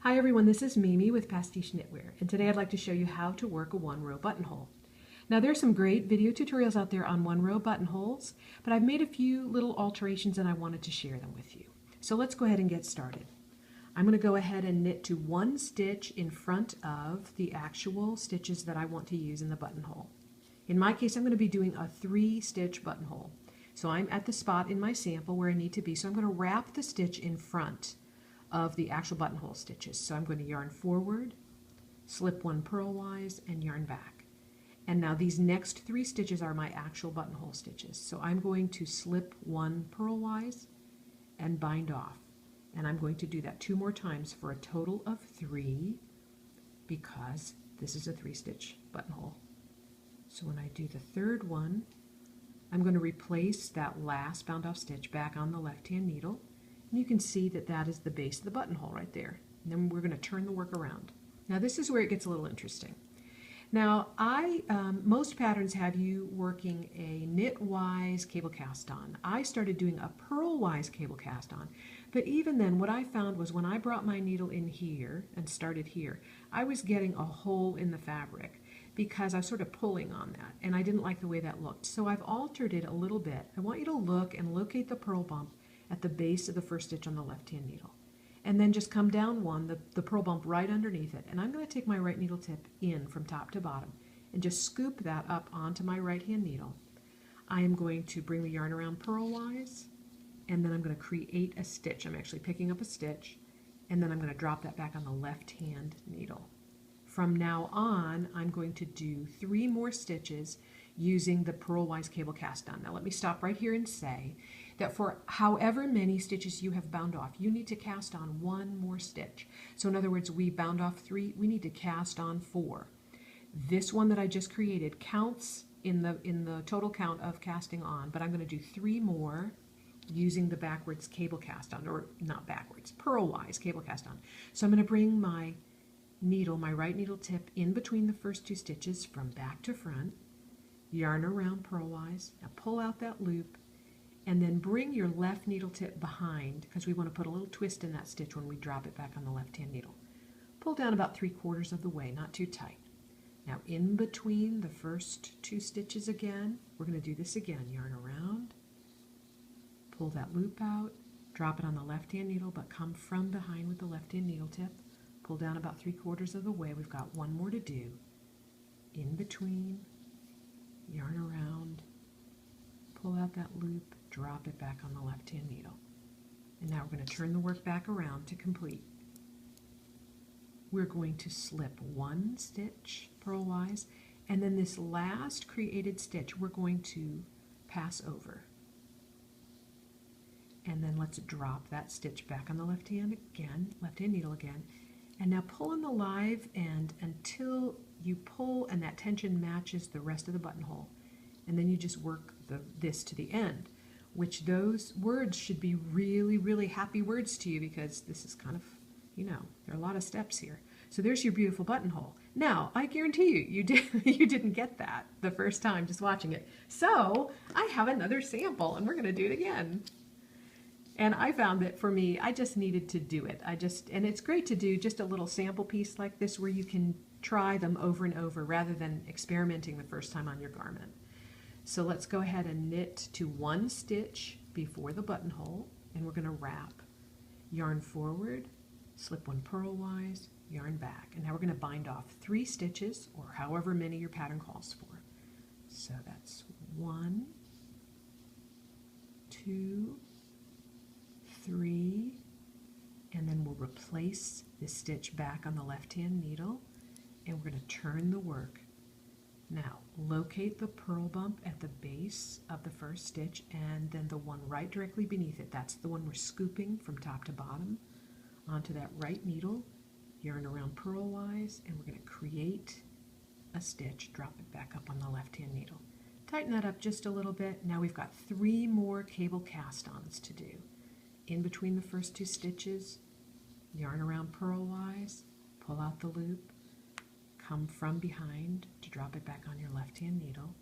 Hi everyone, this is Mimi with Pastiche Knitwear, and today I'd like to show you how to work a one-row buttonhole. Now there's some great video tutorials out there on one-row buttonholes, but I've made a few little alterations and I wanted to share them with you. So let's go ahead and get started. I'm going to go ahead and knit to one stitch in front of the actual stitches that I want to use in the buttonhole. In my case, I'm going to be doing a 3-stitch buttonhole. So I'm at the spot in my sample where I need to be, so I'm going to wrap the stitch in front of the actual buttonhole stitches. So I'm going to yarn forward, slip one purlwise, and yarn back. And now these next 3 stitches are my actual buttonhole stitches. So I'm going to slip one purlwise and bind off. And I'm going to do that 2 more times for a total of 3 because this is a 3-stitch buttonhole. So when I do the 3rd one, I'm going to replace that last bound off stitch back on the left-hand needle. And you can see that that is the base of the buttonhole right there. And then we're going to turn the work around. Now this is where it gets a little interesting. Now most patterns have you working a knit-wise cable cast on. I started doing a purl-wise cable cast on. But even then, what I found was when I brought my needle in here and started here, I was getting a hole in the fabric because I was sort of pulling on that, and I didn't like the way that looked. So I've altered it a little bit. I want you to look and locate the purl bump at the base of the first stitch on the left-hand needle. And then just come down one, the purl bump right underneath it. And I'm going to take my right needle tip in from top to bottom and just scoop that up onto my right-hand needle. I am going to bring the yarn around purlwise, and then I'm going to create a stitch. I'm actually picking up a stitch, and then I'm going to drop that back on the left-hand needle. From now on, I'm going to do 3 more stitches using the purlwise cable cast on. Now let me stop right here and say that for however many stitches you have bound off, you need to cast on 1 more stitch. So in other words, we bound off 3, we need to cast on 4. This one that I just created counts in the total count of casting on, but I'm going to do 3 more using the backwards cable cast on, or not backwards, purlwise cable cast on. So I'm going to bring my needle, my right needle tip, in between the first 2 stitches from back to front, yarn around purlwise, now pull out that loop, and then bring your left needle tip behind because we want to put a little twist in that stitch when we drop it back on the left-hand needle. Pull down about 3/4 of the way, not too tight. Now in between the first 2 stitches again, we're going to do this again. Yarn around, pull that loop out, drop it on the left-hand needle, but come from behind with the left-hand needle tip. Pull down about 3/4 of the way. We've got 1 more to do. In between, yarn around, pull out that loop, drop it back on the left-hand needle. And now we're going to turn the work back around to complete. We're going to slip 1 stitch purlwise, and then this last created stitch we're going to pass over. And then let's drop that stitch back on the left-hand needle again. And now pull in the live end until you pull and that tension matches the rest of the buttonhole. And then you just work this to the end, which those words should be really, really happy words to you because this is kind of, there are a lot of steps here. So there's your beautiful buttonhole. Now, I guarantee you you didn't get that the first time just watching it. So I have another sample and we're going to do it again. And I found that for me, I just needed to do it. And it's great to do just a little sample piece like this where you can try them over and over rather than experimenting the first time on your garment. So let's go ahead and knit to 1 stitch before the buttonhole, and we're going to wrap. Yarn forward, slip 1 purlwise, yarn back. And now we're going to bind off 3 stitches, or however many your pattern calls for. So that's 1, 2, 3, and then we'll replace this stitch back on the left-hand needle, and we're going to turn the work. Now, locate the purl bump at the base of the first stitch, and then the one right directly beneath it. That's the one we're scooping from top to bottom onto that right needle. Yarn around purlwise, and we're going to create a stitch, drop it back up on the left-hand needle. Tighten that up just a little bit. Now we've got 3 more cable cast-ons to do. In between the first 2 stitches, yarn around purlwise, pull out the loop, come from behind to drop it back on your left-hand needle,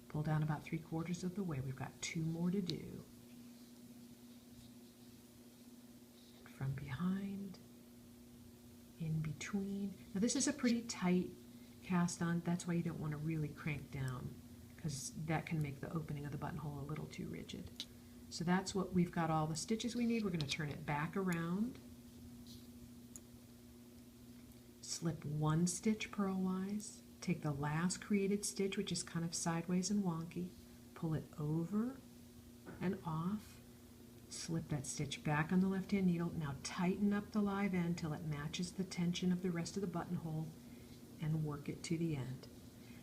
pull down about 3/4 of the way. We've got 2 more to do. From behind, between. Now this is a pretty tight cast on, that's why you don't want to really crank down, because that can make the opening of the buttonhole a little too rigid. So that's what we've got, all the stitches we need. We're going to turn it back around, slip one stitch purlwise, take the last created stitch, which is kind of sideways and wonky, pull it over and off, slip that stitch back on the left hand needle. Now tighten up the live end till it matches the tension of the rest of the buttonhole and work it to the end.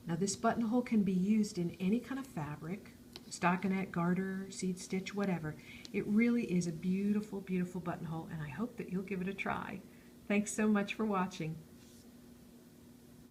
Now this buttonhole can be used in any kind of fabric, stockinette, garter, seed stitch, whatever. It really is a beautiful, beautiful buttonhole, and I hope that you'll give it a try. Thanks so much for watching.